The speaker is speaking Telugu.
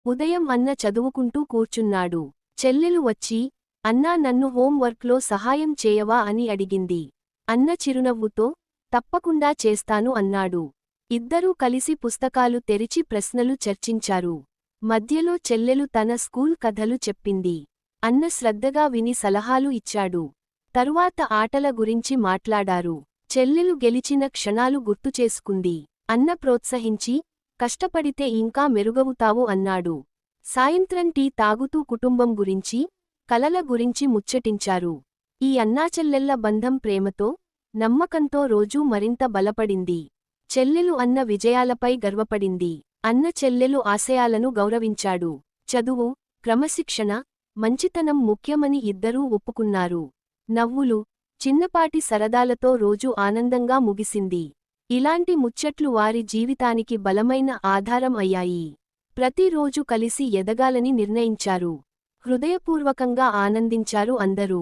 ఉదయం అన్న చదువుకుంటూ కూర్చున్నాడు. చెల్లెలు వచ్చి, అన్నా నన్ను హోంవర్క్లో సహాయం చేయవా అని అడిగింది. అన్న చిరునవ్వుతో, తప్పకుండా చేస్తాను అన్నాడు. ఇద్దరూ కలిసి పుస్తకాలు తెరిచి ప్రశ్నలు చర్చించారు. మధ్యలో చెల్లెలు తన స్కూల్ కథలు చెప్పింది. అన్న శ్రద్ధగా విని సలహాలు ఇచ్చాడు. తరువాత ఆటల గురించి మాట్లాడారు. చెల్లెలు గెలిచిన క్షణాలు గుర్తుచేసుకుంది. అన్న ప్రోత్సహించి, కష్టపడితే ఇంకా మెరుగవుతావు అన్నాడు. సాయంత్రం టీ తాగుతూ కుటుంబం గురించి, కలల గురించి ముచ్చటించారు. ఈ అన్నాచెల్లెళ్ల బంధం ప్రేమతో, నమ్మకంతో రోజూ మరింత బలపడింది. చెల్లెలు అన్న విజయాలపై గర్వపడింది. అన్న చెల్లెలు ఆశయాలను గౌరవించాడు. చదువు, క్రమశిక్షణ, మంచితనం ముఖ్యమని ఇద్దరూ ఒప్పుకున్నారు. నవ్వులు, చిన్నపాటి సరదాలతో రోజు ఆనందంగా ముగిసింది. ఇలాంటి ముచ్చట్లు వారి జీవితానికి బలమైన ఆధారం అయ్యాయి. ప్రతిరోజు కలిసి ఎదగాలని నిర్ణయించారు. హృదయపూర్వకంగా ఆనందించారు అందరూ.